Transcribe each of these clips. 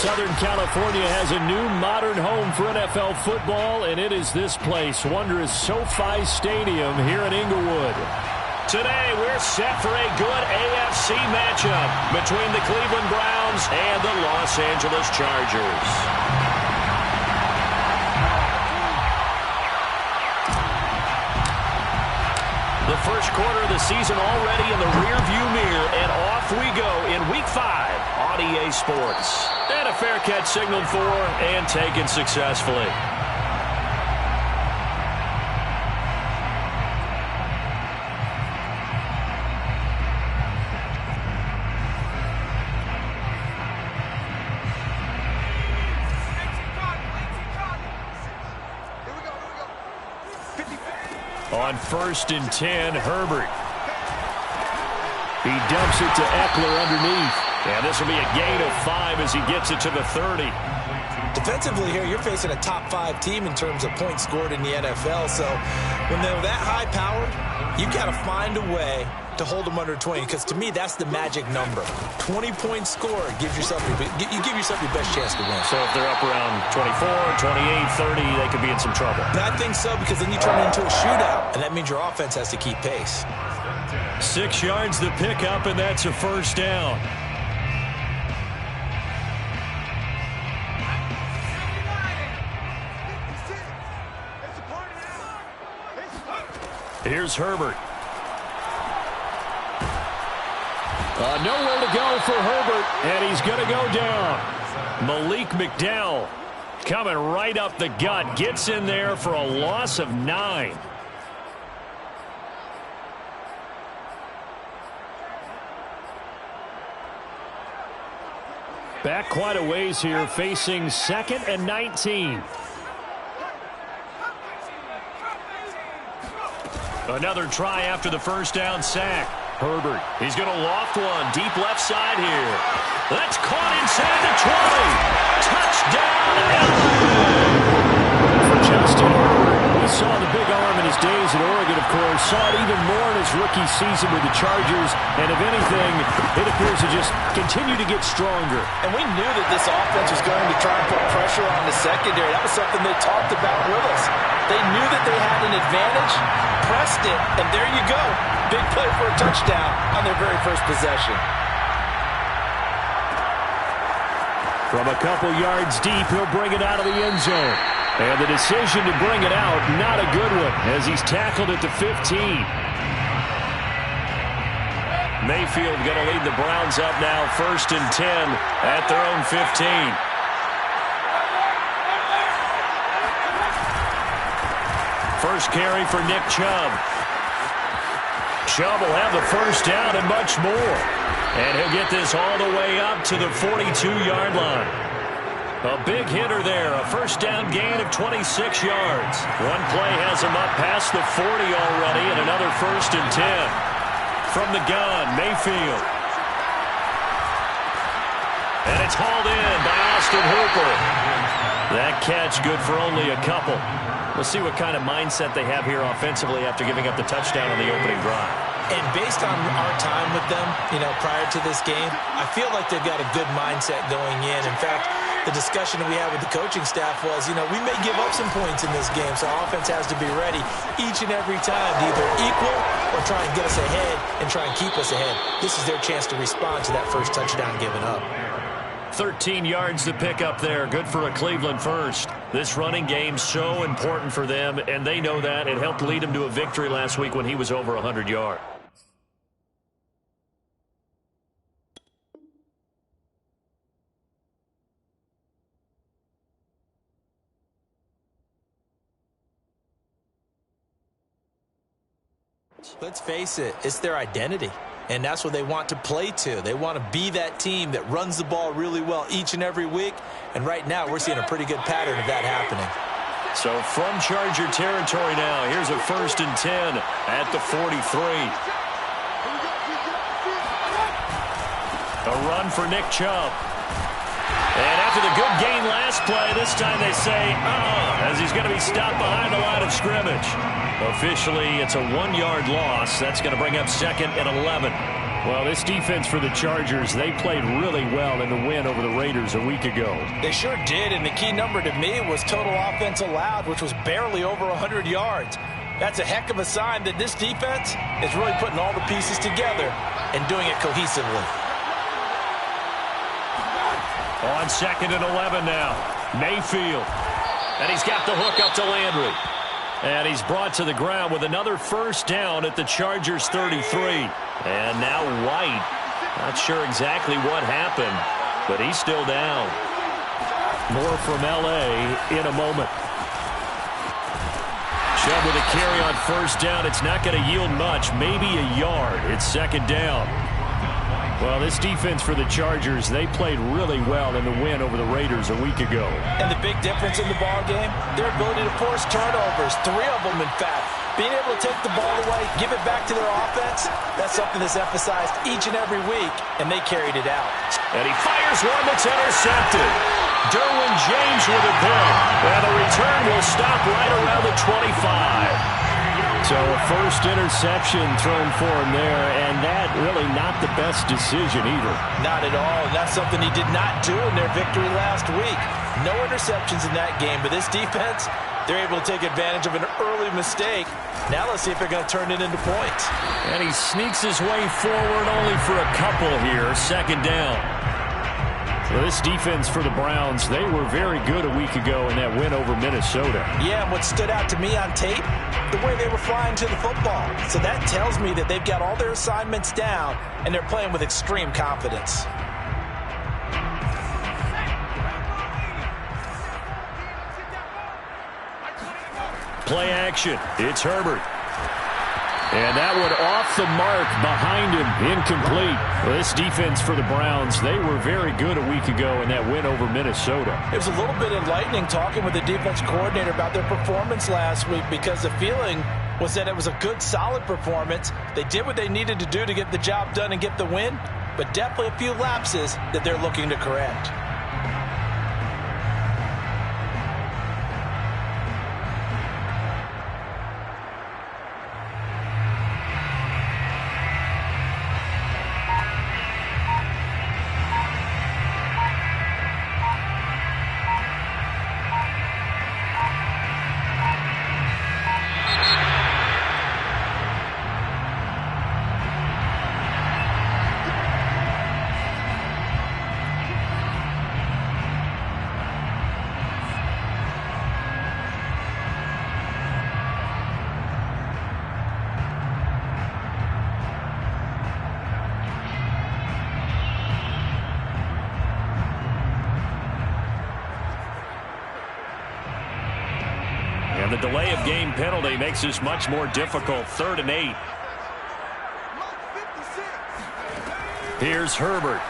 Southern California has a new modern home for NFL football, and it is this place, wondrous SoFi Stadium here in Inglewood. Today, we're set for a good AFC matchup between the Cleveland Browns and the Los Angeles Chargers. The first quarter of the season already in the rearview mirror, and off we go in Week 5 on EA Sports. And a fair catch signaled for and taken successfully. On 1st and 10, Herbert. He dumps it to Eckler underneath. And this will be a gain of 5 as he gets it to the 30. Defensively here, you're facing a top 5 team in terms of points scored in the NFL. So when they're that high powered, you got to find a way to hold them under 20. Because to me, that's the magic number. 20 points scored gives yourself your best chance to win. So if they're up around 24, 28, 30, they could be in some trouble. I think so, because then you turn it into a shootout, and that means your offense has to keep pace. 6 yards the pickup, and that's a first down. Here's Herbert. Nowhere to go for Herbert, and he's going to go down. Malik McDowell coming right up the gut, gets in there for a loss of 9. Back quite a ways here, facing 2nd and 19. Another try after the first down sack. Herbert, he's going to loft one deep left side here. That's caught inside the 20. Touchdown, for Justin Herbert. We saw the big arm in his days at Oregon, of course. Saw it even more in his rookie season with the Chargers. And if anything, it appears to just continue to get stronger. And we knew that this offense was going to try and put pressure on the secondary. That was something they talked about with us. They knew that they had an advantage, pressed it, and there you go. Big play for a touchdown on their very first possession. From a couple yards deep, he'll bring it out of the end zone. And the decision to bring it out, not a good one, as he's tackled at the 15. Mayfield going to lead the Browns up now, 1st and 10 at their own 15. First carry for Nick Chubb. Chubb will have the first down and much more. And he'll get this all the way up to the 42-yard line. A big hitter there, a first down gain of 26 yards. One play has him up past the 40 already, and another 1st and 10. From the gun, Mayfield. And it's hauled in by Austin Hooper. That catch good for only a couple. We'll see what kind of mindset they have here offensively after giving up the touchdown on the opening drive. And based on our time with them, prior to this game, I feel like they've got a good mindset going in. In fact, the discussion that we had with the coaching staff was, we may give up some points in this game, so our offense has to be ready each and every time to either equal or try and get us ahead and try and keep us ahead. This is their chance to respond to that first touchdown given up. 13 yards to pick up there. Good for a Cleveland first. This running game so important for them, and they know that. It helped lead him to a victory last week when he was over 100 yards. Let's face it, it's their identity. And that's what they want to play to. They want to be that team that runs the ball really well each and every week. And right now, we're seeing a pretty good pattern of that happening. So from Charger territory now, here's a 1st and 10 at the 43. A run for Nick Chubb. And after the good gain last play, this time they say, as he's going to be stopped behind the line of scrimmage. Officially, it's a 1-yard loss. That's going to bring up 2nd and 11. Well, this defense for the Chargers, they played really well in the win over the Raiders a week ago. They sure did, and the key number to me was total offense allowed, which was barely over 100 yards. That's a heck of a sign that this defense is really putting all the pieces together and doing it cohesively. On 2nd and 11 now, Mayfield. And he's got the hook up to Landry. And he's brought to the ground with another first down at the Chargers 33. And now White, not sure exactly what happened, but he's still down. More from L.A. in a moment. Chubb with a carry on first down. It's not going to yield much, maybe a yard. It's 2nd down. Well, this defense for the Chargers, they played really well in the win over the Raiders a week ago. And the big difference in the ball game, their ability to force turnovers, 3 of them in fact. Being able to take the ball away, give it back to their offense, that's something that's emphasized each and every week, and they carried it out. And he fires one that's intercepted. Derwin James with a pick. And the return will stop right around the 25. So a first interception thrown for him there, and that really not the best decision either. Not at all. That's something he did not do in their victory last week. No interceptions in that game, but this defense, they're able to take advantage of an early mistake. Now let's see if they're going to turn it into points. And he sneaks his way forward only for a couple here. 2nd down. Well, this defense for the Browns, they were very good a week ago in that win over Minnesota. Yeah, and what stood out to me on tape, the way they were flying to the football. So that tells me that they've got all their assignments down, and they're playing with extreme confidence. Play action. It's Herbert. And that one off the mark behind him, incomplete. Well, this defense for the Browns, they were very good a week ago in that win over Minnesota. It was a little bit enlightening talking with the defense coordinator about their performance last week, because the feeling was that it was a good, solid performance. They did what they needed to do to get the job done and get the win, but definitely a few lapses that they're looking to correct. And the delay of game penalty makes this much more difficult. 3rd and 8. Here's Herbert.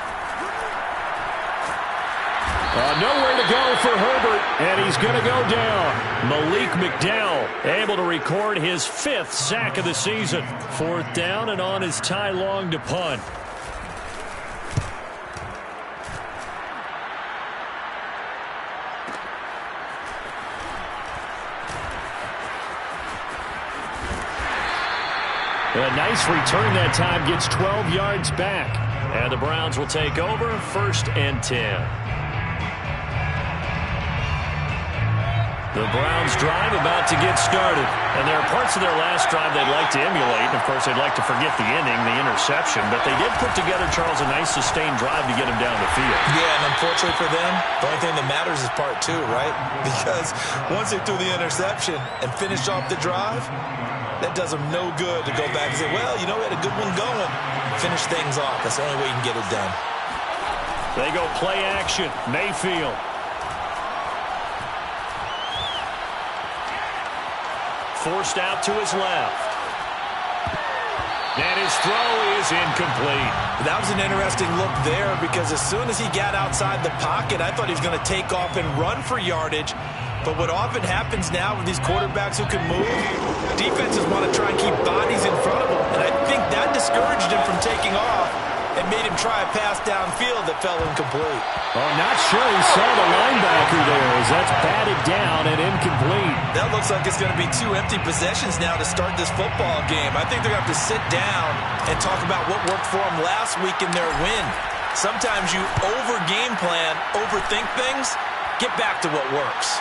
Nowhere to go for Herbert, and he's going to go down. Malik McDowell able to record his 5th sack of the season. 4th down and on his Ty Long to punt. A nice return that time, gets 12 yards back. And the Browns will take over, 1st and 10. The Browns drive about to get started. And there are parts of their last drive they'd like to emulate. And of course, they'd like to forget the ending, the interception. But they did put together, Charles, a nice sustained drive to get him down the field. Yeah, and unfortunately for them, the only thing that matters is part 2, right? Because once they threw the interception and finished off the drive, that does them no good to go back and say, well, you know, we had a good one going. Finish things off. That's the only way you can get it done. They go play action. Mayfield. Forced out to his left. And his throw is incomplete. That was an interesting look there, because as soon as he got outside the pocket, I thought he was going to take off and run for yardage. But what often happens now with these quarterbacks who can move, defenses want to try and keep bodies in front of them. And I think that discouraged him from taking off. and made him try a pass downfield that fell incomplete. Oh, not sure he saw the linebacker there as that's batted down and incomplete. That looks like it's going to be 2 empty possessions now to start this football game. I think they're going to have to sit down and talk about what worked for them last week in their win. Sometimes you over-game plan, overthink things, get back to what works.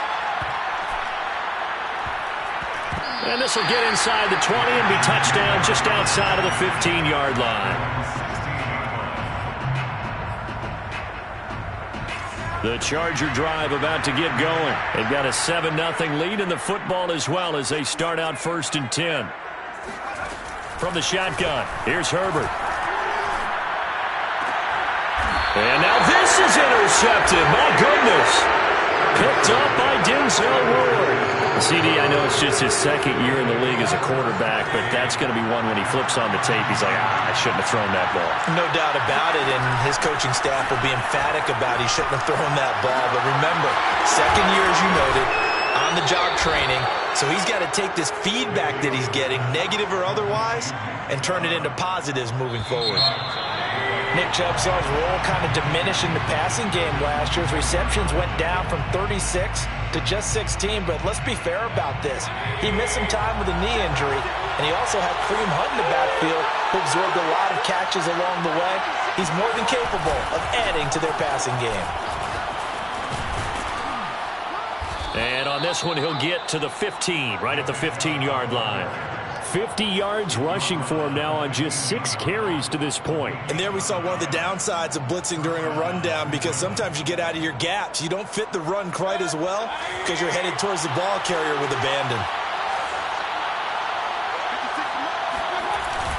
And this will get inside the 20 and be touchdown just outside of the 15-yard line. The Charger drive about to get going. They've got a 7-0 lead in the football as well as they start out 1st and 10. From the shotgun, here's Herbert. And now this is intercepted. My goodness. Picked up by Denzel Ward. CD, I know it's just his 2nd year in the league as a quarterback, but that's going to be one when he flips on the tape, he's like, I shouldn't have thrown that ball. No doubt about it, and his coaching staff will be emphatic about he shouldn't have thrown that ball. But remember, 2nd year, as you noted, on-the-job training, so he's got to take this feedback that he's getting, negative or otherwise, and turn it into positives moving forward. Nick Chubb saw his role kind of diminish in the passing game last year. His receptions went down from 36 to just 16, but let's be fair about this. He missed some time with a knee injury, and he also had Kareem Hunt in the backfield, who absorbed a lot of catches along the way. He's more than capable of adding to their passing game. And on this one, he'll get to the 15, right at the 15-yard line. 50 yards rushing for him now on just 6 carries to this point. And there we saw one of the downsides of blitzing during a rundown, because sometimes you get out of your gaps. You don't fit the run quite as well because you're headed towards the ball carrier with abandon.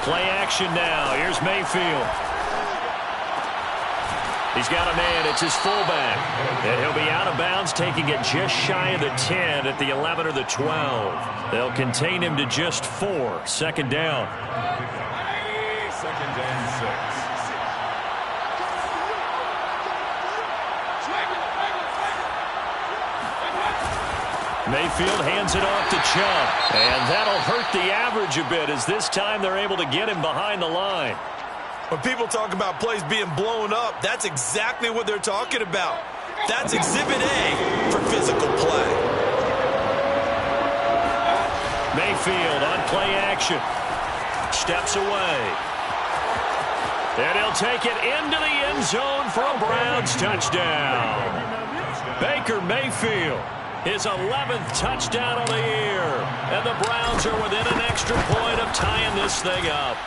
Play action now. Here's Mayfield. He's got a man. It's his fullback. And he'll be out of bounds, taking it just shy of the 10 at the 11 or the 12. They'll contain him to just 4. 2nd down. 2nd and 6. Mayfield hands it off to Chubb. And that'll hurt the average a bit as this time they're able to get him behind the line. When people talk about plays being blown up, that's exactly what they're talking about. That's Exhibit A for physical play. Mayfield on play action. Steps away. And he'll take it into the end zone for a Browns touchdown. Baker Mayfield, his 11th touchdown of the year. And the Browns are within an extra point of tying this thing up.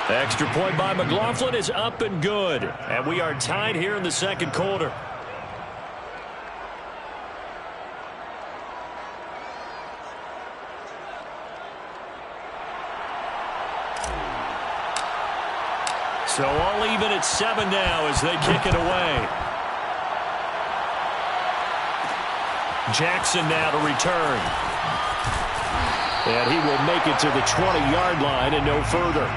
Extra point by McLaughlin is up and good. And we are tied here in the 2nd quarter. So all even at 7 now as they kick it away. Jackson now to return. And he will make it to the 20-yard line and no further.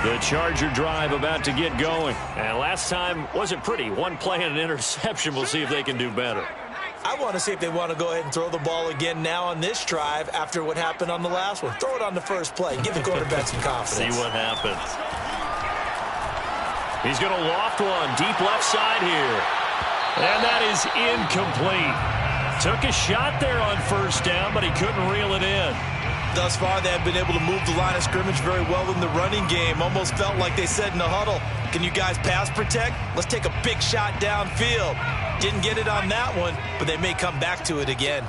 The Charger drive about to get going. And last time wasn't pretty. One play and an interception. We'll see if they can do better. I want to see if they want to go ahead and throw the ball again now on this drive after what happened on the last one. Throw it on the first play. Give the quarterback some confidence. See what happens. He's going to loft one deep left side here. And that is incomplete. Took a shot there on 1st down, but he couldn't reel it in. Thus far, they have been able to move the line of scrimmage very well in the running game. Almost felt like they said in the huddle, can you guys pass protect? Let's take a big shot downfield. Didn't get it on that one, but they may come back to it again.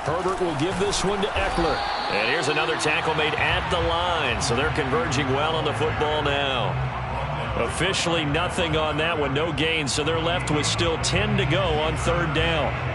Herbert will give this one to Eckler. And here's another tackle made at the line, so they're converging well on the football now. Officially nothing on that one, no gain, so they're left with still 10 to go on 3rd down.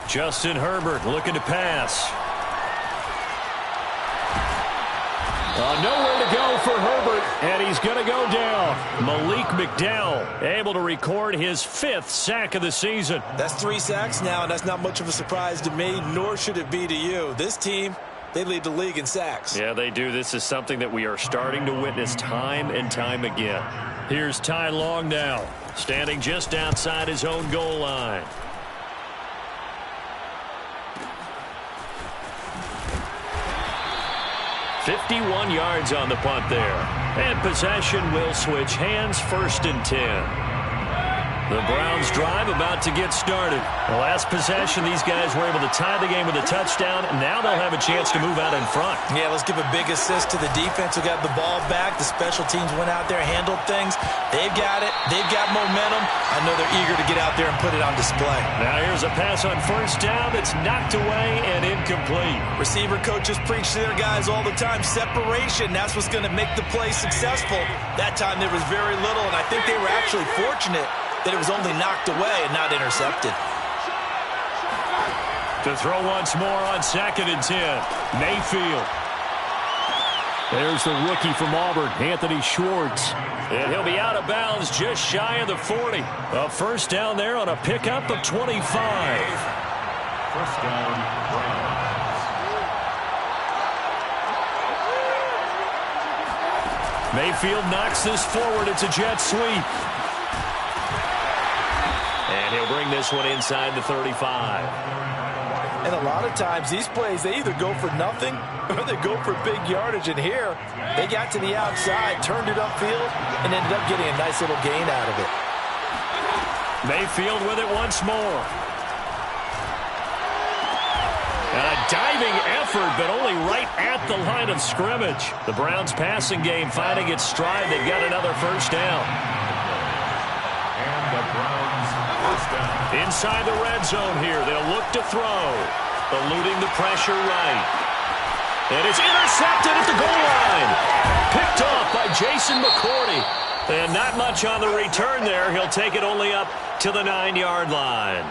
Justin Herbert looking to pass. Nowhere to go for Herbert, and he's going to go down. Malik McDowell able to record his 5th sack of the season. That's 3 sacks now, and that's not much of a surprise to me, nor should it be to you. This team, they lead the league in sacks. Yeah, they do. This is something that we are starting to witness time and time again. Here's Ty Long now, standing just outside his own goal line. $51 yards on the punt there. And possession will switch hands, 1st and 10. The Browns drive about to get started. The last possession, these guys were able to tie the game with a touchdown. Now they'll have a chance to move out in front. Yeah, let's give a big assist to the defense who got the ball back. The special teams went out there, handled things. They've got it. They've got momentum. I know they're eager to get out there and put it on display. Now here's a pass on 1st down that's knocked away and incomplete. Receiver coaches preach to their guys all the time. Separation, that's what's going to make the play successful. That time there was very little, and I think they were actually fortunate that it was only knocked away and not intercepted. To throw once more on 2nd and 10. Mayfield. There's the rookie from Auburn, Anthony Schwartz. And he'll be out of bounds just shy of the 40. A 1st down there on a pickup of 25. 1st down, Browns. Mayfield knocks this forward. It's a jet sweep. And he'll bring this one inside the 35. And a lot of times these plays, they either go for nothing or they go for big yardage. And here, they got to the outside, turned it upfield, and ended up getting a nice little gain out of it. Mayfield with it once more. And a diving effort, but only right at the line of scrimmage. The Browns passing game finding its stride. They've got another 1st down. And the Browns 1st down. Inside the red zone here. They'll look to throw. Eluding the pressure right. And it's intercepted at the goal line. Picked off by Jason McCourty. And not much on the return there. He'll take it only up to the 9-yard line.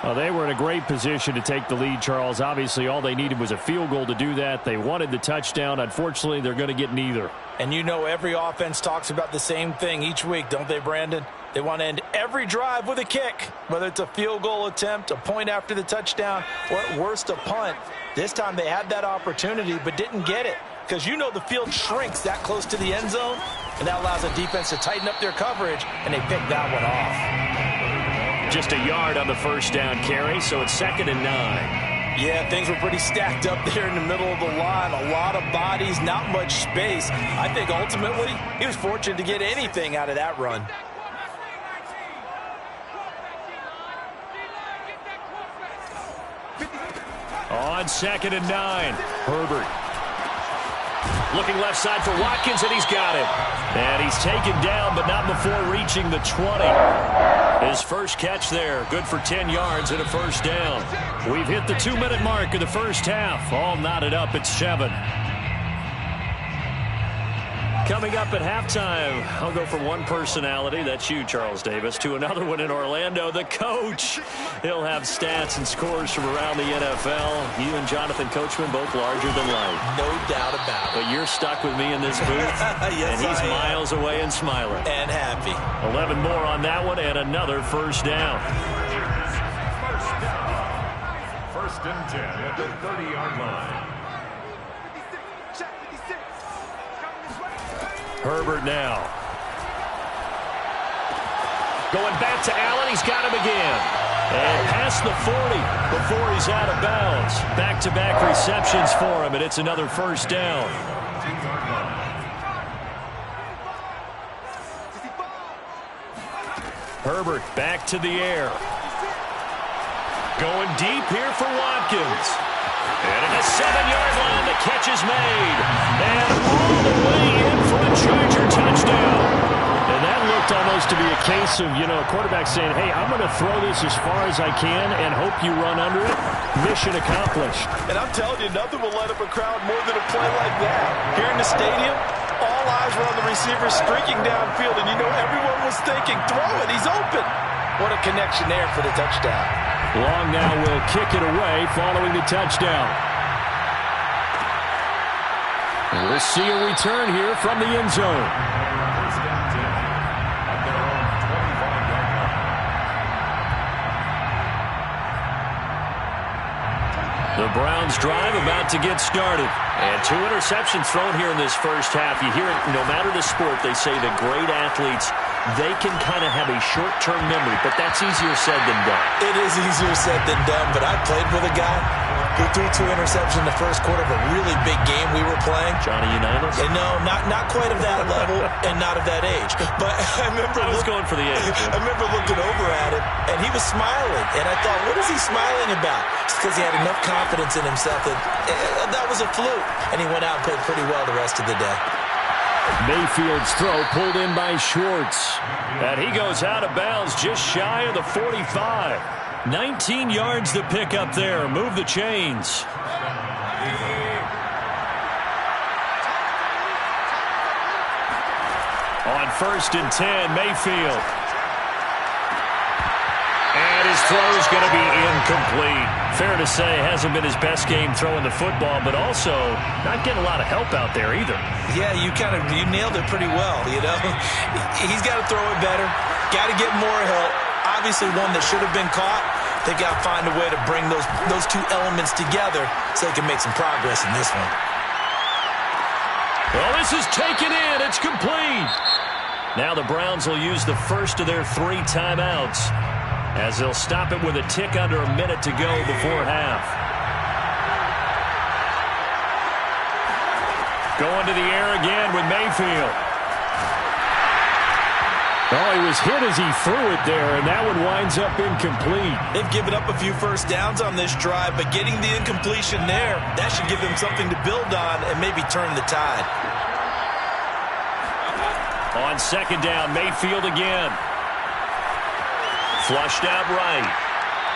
Well, they were in a great position to take the lead, Charles. Obviously, all they needed was a field goal to do that. They wanted the touchdown. Unfortunately, they're going to get neither. And you know every offense talks about the same thing each week, don't they, Brandon? They want to end every drive with a kick, whether it's a field goal attempt, a point after the touchdown, or at worst a punt. This time they had that opportunity but didn't get it because you know the field shrinks that close to the end zone, and that allows the defense to tighten up their coverage, and they pick that one off. Just a yard on the 1st down carry, so it's 2nd and 9. Yeah, things were pretty stacked up there in the middle of the line. A lot of bodies, not much space. I think ultimately he was fortunate to get anything out of that run. On 2nd and 9, Herbert. Looking left side for Watkins, and he's got it. And he's taken down, but not before reaching the 20. His first catch there, good for 10 yards and a 1st down. We've hit the 2-minute mark of the 1st half. All knotted up at 7. Coming up at halftime, I'll go from one personality, that's you, Charles Davis, to another one in Orlando, the coach. He'll have stats and scores from around the NFL. You and Jonathan Coachman, both larger than life. No doubt about it. But you're stuck with me in this booth, yes, and he's miles away and smiling. And happy. 11 more on that one, and another 1st down. 1st and 10 at the 30-yard line. Herbert now. Going back to Allen. He's got him again. And past the 40 before he's out of bounds. Back-to-back receptions for him, and it's another 1st down. Herbert back to the air. Going deep here for Watkins. And at the 7-yard line, the catch is made. And all the way in for a Charger touchdown. And that looked almost to be a case of, a quarterback saying, hey, I'm going to throw this as far as I can and hope you run under it. Mission accomplished. And I'm telling you, nothing will light up a crowd more than a play like that. Here in the stadium, all eyes were on the receiver streaking downfield, and everyone was thinking, throw it, he's open. What a connection there for the touchdown. Long now will kick it away following the touchdown. And we'll see a return here from the end zone. First and 10 at their own 25-yard line. The Browns drive about to get started. And 2 interceptions thrown here in this first half. You hear it, no matter the sport, they say that great athletes, they can kind of have a short-term memory, but that's easier said than done. It is easier said than done, but I played with a guy who threw 2 interceptions in the first quarter of a really big game we were playing. Johnny Unitas? And no, not quite of that level and not of that age. But I remember I was going for the age. I remember looking over at him, and he was smiling. And I thought, what is he smiling about? It's because he had enough confidence in himself that that was a fluke. And he went out and played pretty well the rest of the day. Mayfield's throw pulled in by Schwartz. And he goes out of bounds just shy of the 45. 19 yards to pick up there. Move the chains. On 1st and 10, Mayfield. And his throw is going to be incomplete. Fair to say, hasn't been his best game throwing the football, but also not getting a lot of help out there either. Yeah, you nailed it pretty well, you know. He's got to throw it better. Got to get more help. Obviously one that should have been caught. They got to find a way to bring those 2 elements together so they can make some progress in this one. Well, this is taken in. It's complete. Now the Browns will use the first of their 3 timeouts, as they'll stop it with a tick under a minute to go before half. Going to the air again with Mayfield. Oh, he was hit as he threw it there, and that one winds up incomplete. They've given up a few first downs on this drive, but getting the incompletion there, that should give them something to build on and maybe turn the tide. On 2nd down, Mayfield again. Flushed out right.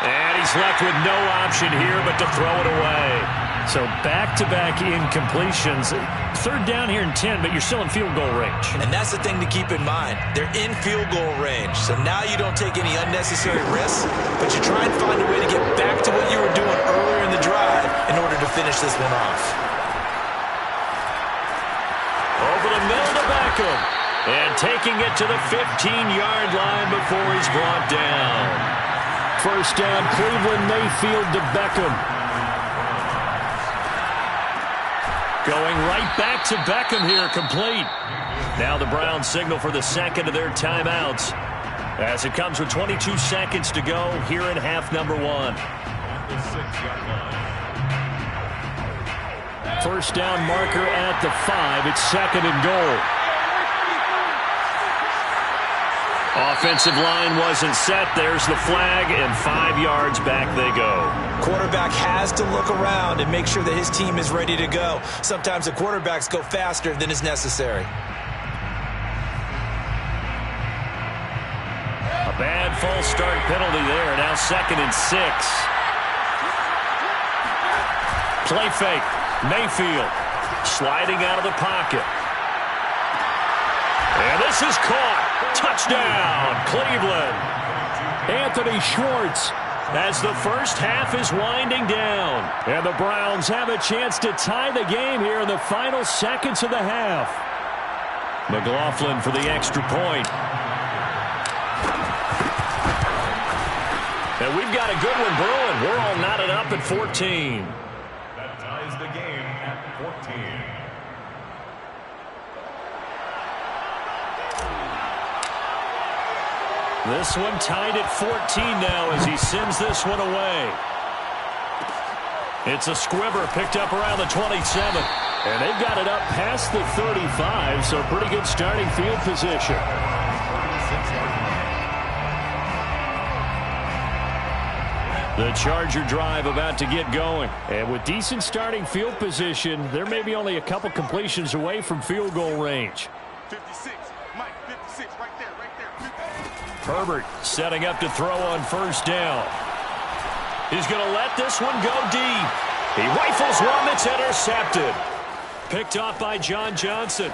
And he's left with no option here but to throw it away. So back-to-back incompletions. 3rd down here and 10, but you're still in field goal range. And that's the thing to keep in mind. They're in field goal range. So now you don't take any unnecessary risks, but you try and find a way to get back to what you were doing earlier in the drive in order to finish this one off. Over the middle to Beckham. And taking it to the 15-yard line before he's brought down. 1st down, Cleveland. Mayfield to Beckham. Going right back to Beckham here, complete. Now the Browns signal for the 2nd of their timeouts, as it comes with 22 seconds to go here in half number 1. The 6-yard line. 1st down marker at the 5. It's 2nd and goal. Offensive line wasn't set. There's the flag, and 5 yards back they go. Quarterback has to look around and make sure that his team is ready to go. Sometimes the quarterbacks go faster than is necessary. A bad false start penalty there. Now 2nd and 6. Play fake. Mayfield sliding out of the pocket. And this is caught. Touchdown, Cleveland. Anthony Schwartz, as the first half is winding down. And the Browns have a chance to tie the game here in the final seconds of the half. McLaughlin for the extra point. And we've got a good one brewing. We're all knotted up at 14. That ties the game at 14. This one tied at 14 now as he sends this one away. It's a squibber picked up around the 27. And they've got it up past the 35, so pretty good starting field position. The Charger drive about to get going. And with decent starting field position, there may be only a couple completions away from field goal range. 56, Mike, 56, right there, 50. Herbert setting up to throw on 1st down. He's going to let this one go deep. He rifles one that's intercepted. Picked off by John Johnson.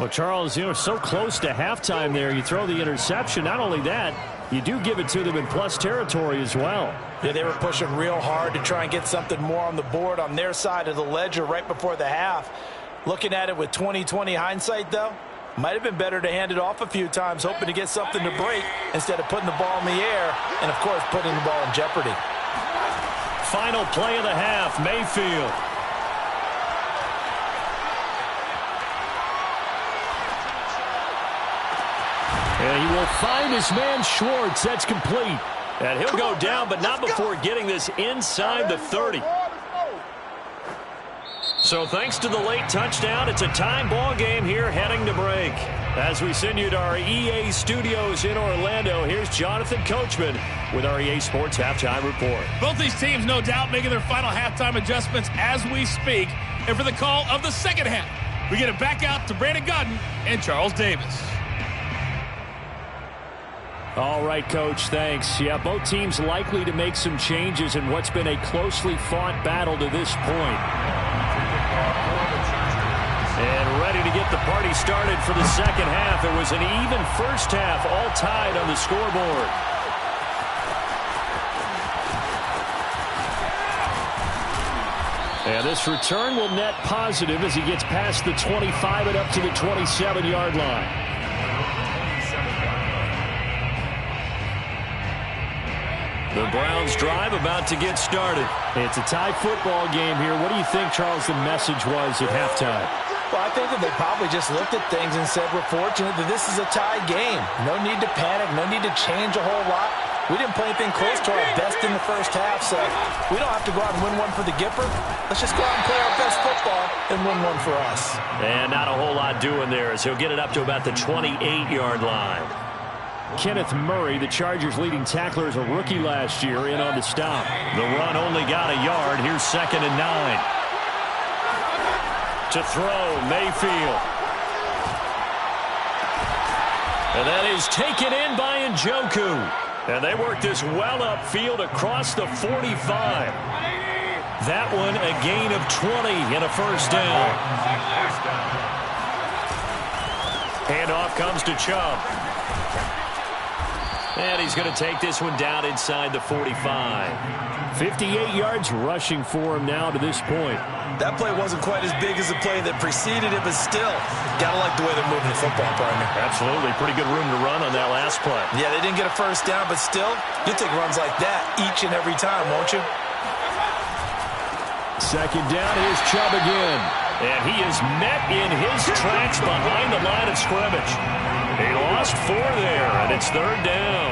Well, Charles, so close to halftime there. You throw the interception. Not only that, you do give it to them in plus territory as well. Yeah, they were pushing real hard to try and get something more on the board on their side of the ledger right before the half. Looking at it with 20/20 hindsight, though, might have been better to hand it off a few times, hoping to get something to break instead of putting the ball in the air and, of course, putting the ball in jeopardy. Final play of the half, Mayfield. And he will find his man Schwartz. That's complete. And he'll go down, but not before getting this inside the 30. So thanks to the late touchdown, it's a tie ball game here heading to break. As we send you to our EA studios in Orlando, here's Jonathan Coachman with our EA Sports Halftime Report. Both these teams, no doubt, making their final halftime adjustments as we speak. And for the call of the second half, we get it back out to Brandon Godden and Charles Davis. All right, Coach, thanks. Yeah, both teams likely to make some changes in what's been a closely fought battle to this point. And ready to get the party started for the second half. It was an even first half, all tied on the scoreboard. And this return will net positive as he gets past the 25 and up to the 27-yard line. The Browns drive about to get started. It's a tie football game here. What do you think, Charles, the message was at halftime? Well, I think that they probably just looked at things and said, we're fortunate that this is a tie game. No need to panic, no need to change a whole lot. We didn't play anything close to our best in the first half, so we don't have to go out and win one for the Gipper. Let's just go out and play our best football and win one for us. And not a whole lot doing there as he'll get it up to about the 28-yard line. Kenneth Murray, the Chargers' leading tackler, is a rookie last year, in on the stop. The run only got a yard. Here's 2nd and 9. To throw, Mayfield. And that is taken in by Njoku. And they work this well upfield across the 45. That one a gain of 20 and a first down. Handoff comes to Chubb. And he's going to take this one down inside the 45. 58 yards rushing for him now to this point. That play wasn't quite as big as the play that preceded it, but still, got to like the way they're moving the football, partner. Absolutely. Pretty good room to run on that last play. Yeah, they didn't get a first down, but still, you'll take runs like that each and every time, won't you? 2nd down, here's Chubb again. And he is met in his tracks behind the line of scrimmage. He lost 4 there, and it's 3rd down.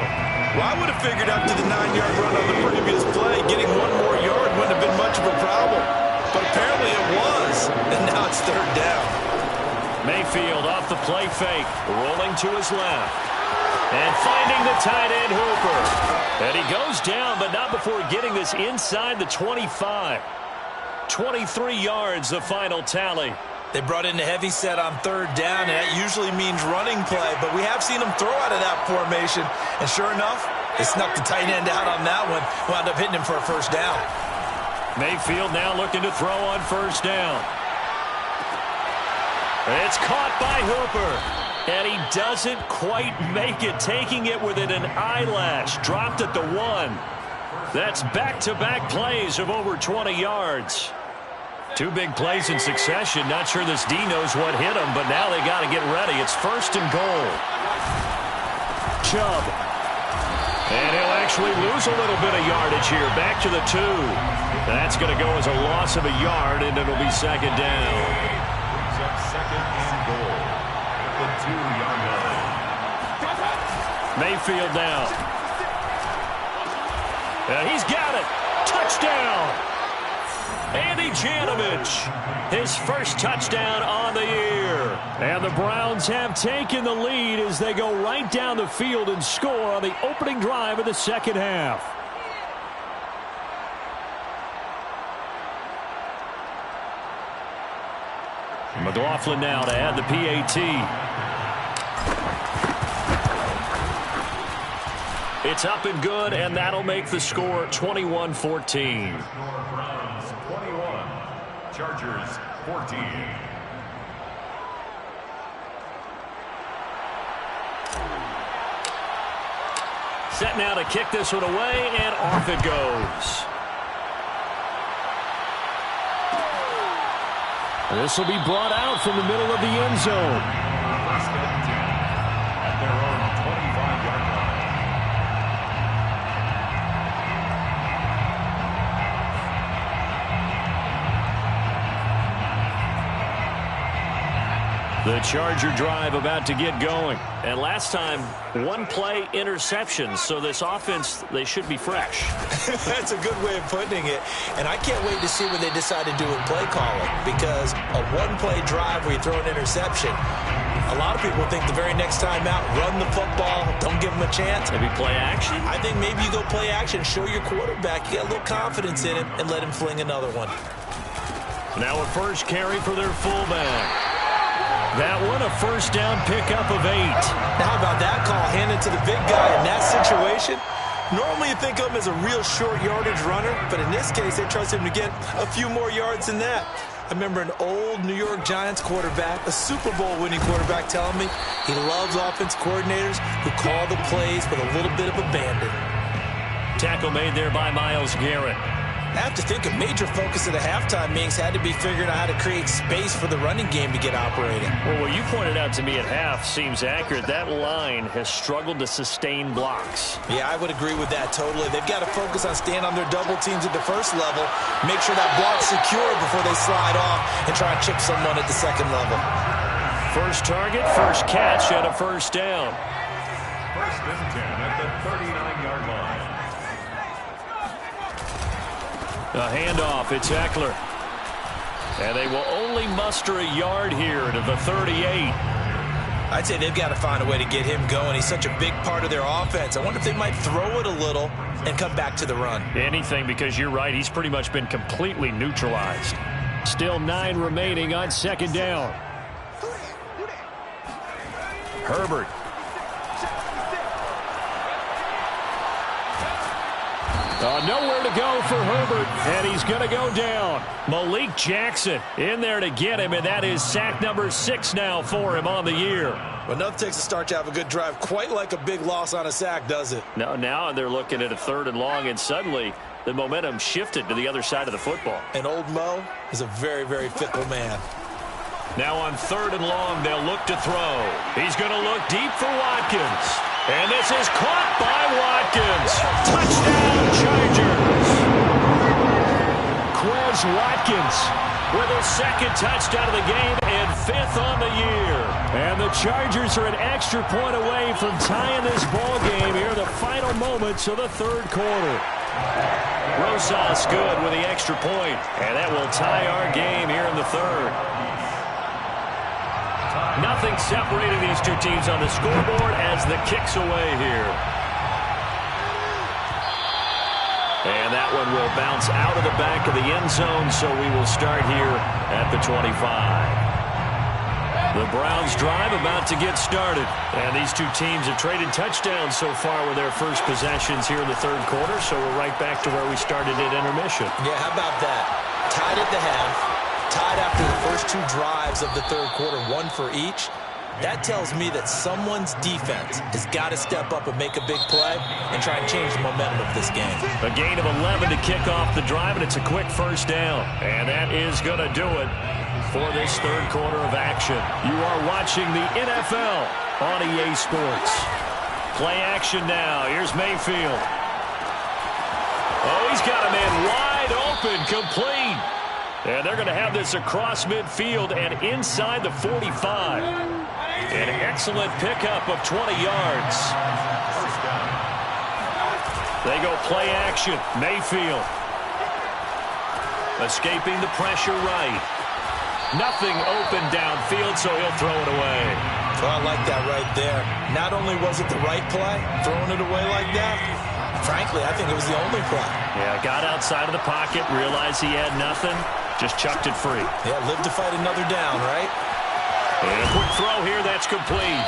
Well, I would have figured after the 9-yard run on the previous play, getting 1 more yard wouldn't have been much of a problem. But apparently it was, and now it's 3rd down. Mayfield off the play fake, rolling to his left. And finding the tight end Hooper. And he goes down, but not before getting this inside the 25. 23 yards, the final tally. They brought in the heavy set on 3rd down, and that usually means running play. But we have seen them throw out of that formation. And sure enough, they snuck the tight end out on that one. Wound up hitting him for a first down. Mayfield now looking to throw on 1st down. It's caught by Hooper. And he doesn't quite make it, taking it within an eyelash. Dropped at the 1. That's back-to-back plays of over 20 yards. 2 big plays in succession. Not sure this D knows what hit him, but now they got to get ready. It's 1st and goal. Chubb. And he'll actually lose a little bit of yardage here. Back to the 2. That's going to go as a loss of a yard, and it'll be 2nd down. Brings up 2nd and goal at the 2-yard line. Mayfield now. And he's got it. Touchdown. Andy Janovich, his first touchdown on the year. And the Browns have taken the lead as they go right down the field and score on the opening drive of the second half. McLaughlin now to add the PAT. It's up and good, and that'll make the score 21-14. Browns 21, Chargers 14. Set now to kick this one away, and off it goes. This will be brought out from the middle of the end zone. First and 10 at their own 25-yard line. The Charger drive about to get going. And last time, one play interception. So this offense, they should be fresh. That's a good way of putting it. And I can't wait to see what they decide to do in play calling. Because a one-play drive where you throw an interception, a lot of people think the very next time out, run the football, don't give them a chance. Maybe play action? I think maybe you go play action, show your quarterback, you got a little confidence in him, and let him fling another one. Now a first carry for their fullback. That one, a first down pickup of 8. Now, how about that call handed to the big guy in that situation? Normally you think of him as a real short yardage runner, but in this case, they trust him to get a few more yards than that. I remember an old New York Giants quarterback, a Super Bowl winning quarterback, telling me he loves offense coordinators who call the plays with a little bit of abandon. Tackle made there by Myles Garrett. I have to think a major focus of the halftime meetings had to be figuring out how to create space for the running game to get operating. Well, what you pointed out to me at half seems accurate. That line has struggled to sustain blocks. Yeah, I would agree with that totally. They've got to focus on staying on their double teams at the first level, make sure that block's secure before they slide off and try and chip someone at the second level. First target, first catch, and a first down. First and 10 at the 39-yard line. A handoff, it's Eckler. And they will only muster a yard here to the 38. I'd say they've got to find a way to get him going. He's such a big part of their offense. I wonder if they might throw it a little and come back to the run. Anything, because you're right, he's pretty much been completely neutralized. Still 9 remaining on second down. Herbert. Nowhere to go for Herbert, and he's going to go down. Malik Jackson in there to get him, and that is sack number 6 now for him on the year. Well, nothing takes a start to have a good drive quite like a big loss on a sack, does it? No, now they're looking at a 3rd and long, and suddenly the momentum shifted to the other side of the football. And old Mo is a very, very fickle man. Now on 3rd and long, they'll look to throw. He's going to look deep for Watkins. And this is caught by Watkins. Touchdown, Chargers. Quez Watkins with his 2nd touchdown of the game and 5th on the year. And the Chargers are an extra point away from tying this ball game here in the final moments of the 3rd quarter. Rosas good with the extra point, and that will tie our game here in the 3rd. Nothing separating these two teams on the scoreboard as the kick's away here. And that one will bounce out of the back of the end zone, so we will start here at the 25. The Browns drive about to get started. And these two teams have traded touchdowns so far with their first possessions here in the 3rd quarter, so we're right back to where we started at intermission. Yeah, how about that? Tied at the half. Tied after the first 2 drives of the 3rd quarter, 1 for each. That tells me that someone's defense has got to step up and make a big play and try and change the momentum of this game. A gain of 11 to kick off the drive, and it's a quick first down. And that is going to do it for this 3rd quarter of action. You are watching the NFL on EA Sports. Play action now. Here's Mayfield. Oh, he's got a man wide open, complete. And they're going to have this across midfield and inside the 45. An excellent pickup of 20 yards. They go play action. Mayfield. Escaping the pressure right. Nothing open downfield, so he'll throw it away. Well, I like that right there. Not only was it the right play, throwing it away like that, frankly, I think it was the only play. Yeah, got outside of the pocket, realized he had nothing, just chucked it free. Yeah, live to fight another down, right? And a quick throw here, that's complete.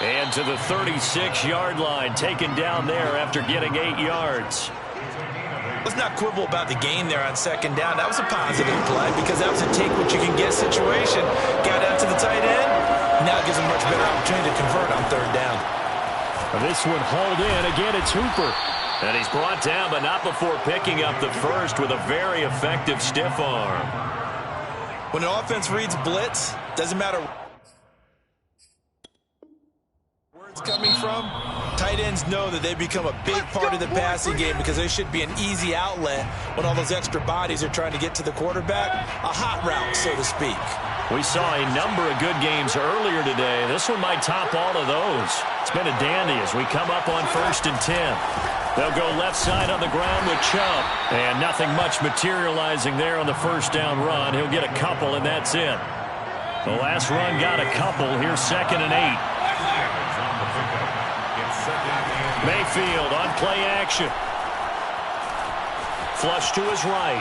And to the 36-yard line, taken down there after getting 8 yards. Let's not quibble about the gain there on 2nd down. That was a positive play because that was a take-what-you-can-get situation. Got out to the tight end. Now it gives him much better opportunity to convert on 3rd down. This one hauled in. Again, it's Hooper. And he's brought down, but not before picking up the first with a very effective stiff arm. When an offense reads blitz, doesn't matter where it's coming from, tight ends know that they become a big part of the passing game because they should be an easy outlet when all those extra bodies are trying to get to the quarterback. A hot route, so to speak. We saw a number of good games earlier today. This one might top all of those. It's been a dandy as we come up on 1st and 10. They'll go left side on the ground with Chubb. And nothing much materializing there on the first down run. He'll get a couple, and that's it. The last run got a couple. Here's 2nd and 8. Mayfield on play action. Flush to his right.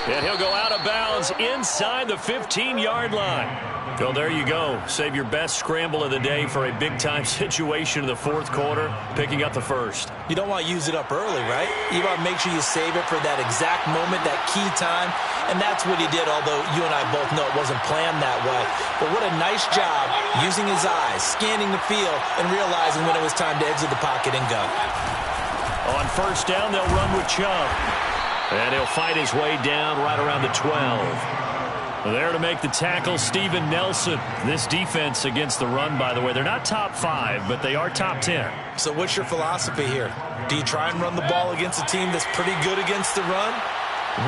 And he'll go out of bounds inside the 15-yard line. Well, there you go. Save your best scramble of the day for a big-time situation in the 4th quarter, picking up the first. You don't want to use it up early, right? You want to make sure you save it for that exact moment, that key time. And that's what he did, although you and I both know it wasn't planned that way. But what a nice job using his eyes, scanning the field, and realizing when it was time to exit the pocket and go. On 1st down, they'll run with Chubb. And he'll fight his way down right around the 12. There to make the tackle, Steven Nelson. This defense against the run, by the way, they're not top 5, but they are top 10. So what's your philosophy here? Do you try and run the ball against a team that's pretty good against the run?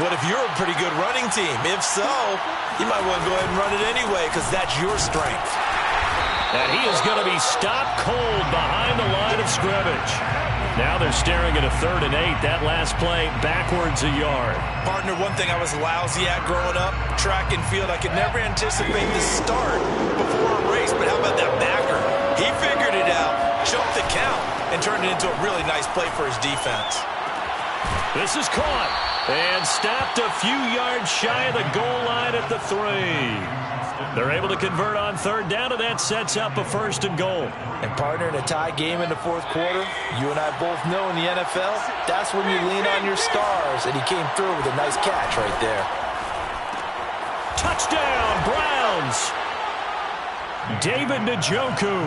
What if you're a pretty good running team? If so, you might want to go ahead and run it anyway because that's your strength. And he is going to be stopped cold behind the line of scrimmage. Now they're staring at a 3rd and 8. That last play, backwards a yard. Partner, one thing I was lousy at growing up, track and field, I could never anticipate the start before a race, but how about that backer? He figured it out, jumped the count, and turned it into a really nice play for his defense. This is caught and stopped a few yards shy of the goal line at the 3. They're able to convert on 3rd down, and that sets up a 1st and goal. And partner, in a tie game in the 4th quarter, you and I both know in the NFL, that's when you lean on your stars, and he came through with a nice catch right there. Touchdown, Browns! David Njoku,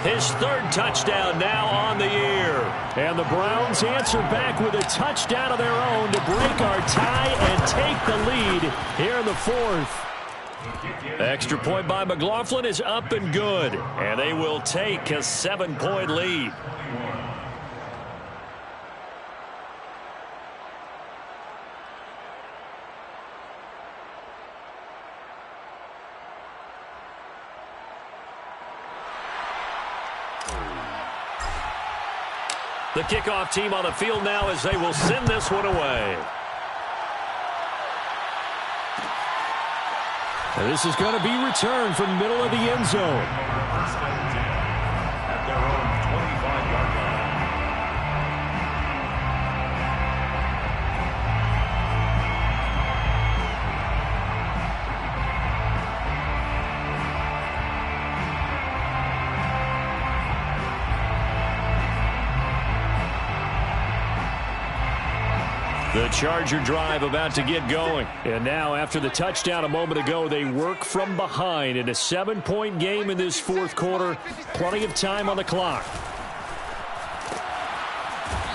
his 3rd touchdown now on the year. And the Browns answer back with a touchdown of their own to break our tie and take the lead here in the 4th. Extra point by McLaughlin is up and good, and they will take a 7-point lead. The kickoff team on the field now as they will send this one away. And this is going to be returned from the middle of the end zone. At their own 25-yard line. The Charger drive about to get going. And now, after the touchdown a moment ago, they work from behind in a 7-point game in this 4th quarter. Plenty of time on the clock.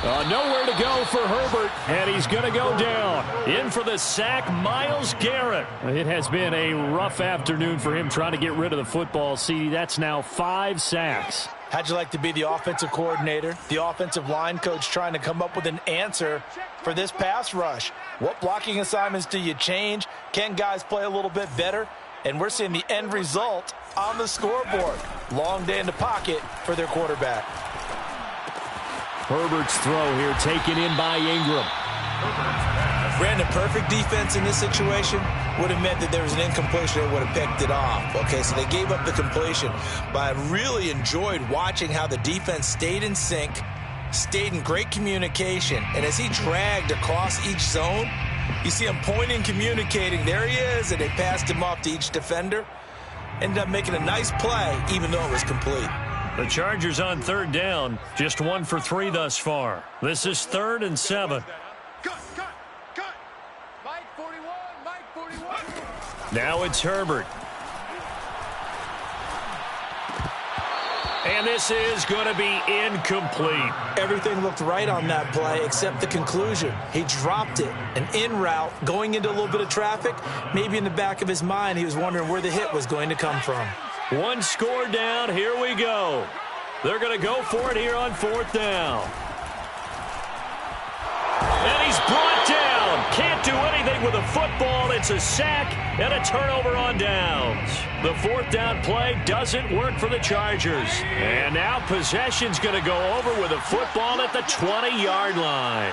Nowhere to go for Herbert, and he's going to go down. In for the sack, Myles Garrett. It has been a rough afternoon for him trying to get rid of the football. See, that's now 5 sacks. How'd you like to be the offensive coordinator, the offensive line coach trying to come up with an answer for this pass rush? What blocking assignments do you change? Can guys play a little bit better? And we're seeing the end result on the scoreboard. Long day in the pocket for their quarterback. Herbert's throw here taken in by Ingram. Brandon, perfect defense in this situation would have meant that there was an incompletion that would have picked it off. Okay, so they gave up the completion. But I really enjoyed watching how the defense stayed in sync, stayed in great communication. And as he dragged across each zone, you see him pointing, communicating. There he is, and they passed him off to each defender. Ended up making a nice play, even though it was complete. The Chargers on 3rd down, just 1 for 3 thus far. This is 3rd and 7. Mike 41, Mike 41. Now it's Herbert. And this is going to be incomplete. Everything looked right on that play except the conclusion. He dropped it, an in route, going into a little bit of traffic. Maybe in the back of his mind, he was wondering where the hit was going to come from. One score down. Here we go. They're going to go for it here on 4th down. And he's brought down. Can't do anything with a football. It's a sack and a turnover on downs. The 4th down play doesn't work for the Chargers. And now possession's going to go over with a football at the 20-yard line.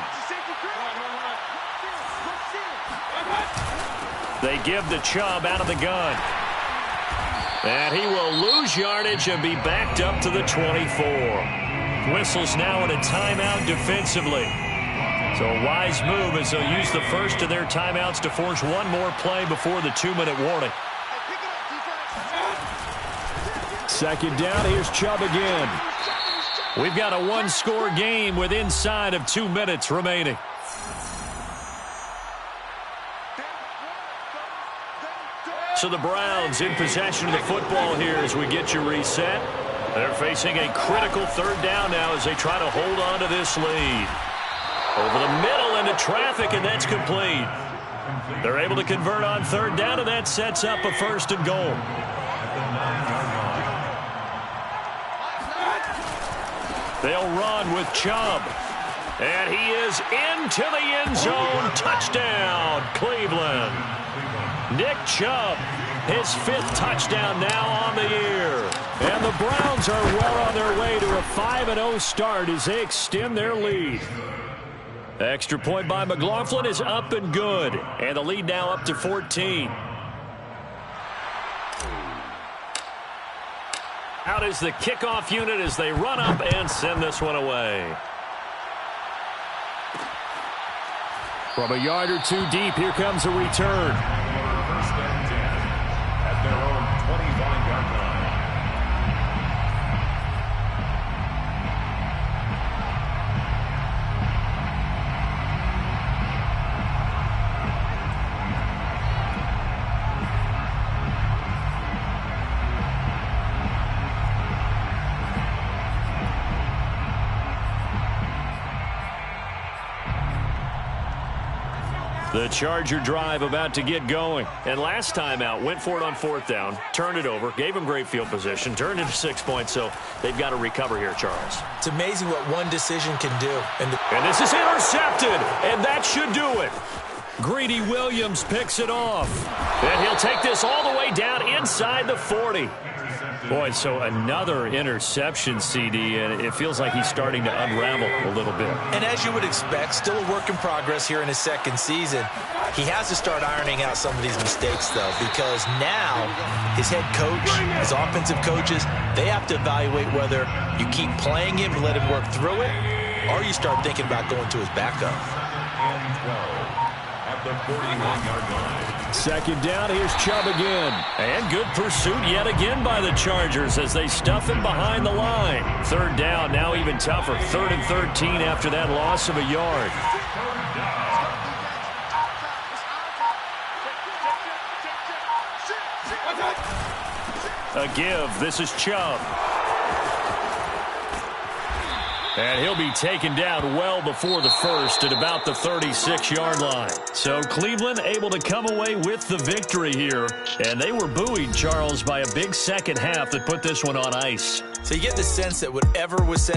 They give the Chubb out of the gun. And he will lose yardage and be backed up to the 24. Whistles now in a timeout defensively. So a wise move as they'll use the first of their timeouts to force one more play before the 2-minute warning. 2nd down, here's Chubb again. We've got a one-score game with inside of 2 minutes remaining. So the Browns in possession of the football here as we get you reset. They're facing a critical 3rd down now as they try to hold on to this lead. Over the middle into traffic, and that's complete. They're able to convert on 3rd down, and that sets up a 1st and goal. They'll run with Chubb. And he is into the end zone. Touchdown, Cleveland. Nick Chubb, his 5th touchdown now on the year. And the Browns are well on their way to a 5-0 start as they extend their lead. Extra point by McLaughlin is up and good. And the lead now up to 14. Out is the kickoff unit as they run up and send this one away. From a yard or two deep, here comes a return. 1st and 10 at their own 25-yard line. The Charger drive about to get going. And last time out, went for it on 4th down, turned it over, gave them great field position, turned into 6 points, so they've got to recover here, Charles. It's amazing what one decision can do. And this is intercepted, and that should do it. Greedy Williams picks it off. And he'll take this all the way down inside the 40. Boy, so another interception, CD, and it feels like he's starting to unravel a little bit. And as you would expect, still a work in progress here in his 2nd season. He has to start ironing out some of these mistakes, though, because now his head coach, his offensive coaches, they have to evaluate whether you keep playing him and let him work through it, or you start thinking about going to his backup. And 12 at the 41-yard line. 2nd down, here's Chubb again. And good pursuit yet again by the Chargers as they stuff him behind the line. 3rd down, now even tougher. 3rd and 13 after that loss of a yard. A give, this is Chubb. And he'll be taken down well before the 1st at about the 36-yard line. So Cleveland able to come away with the victory here. And they were buoyed, Charles, by a big second half that put this one on ice. So you get the sense that whatever was said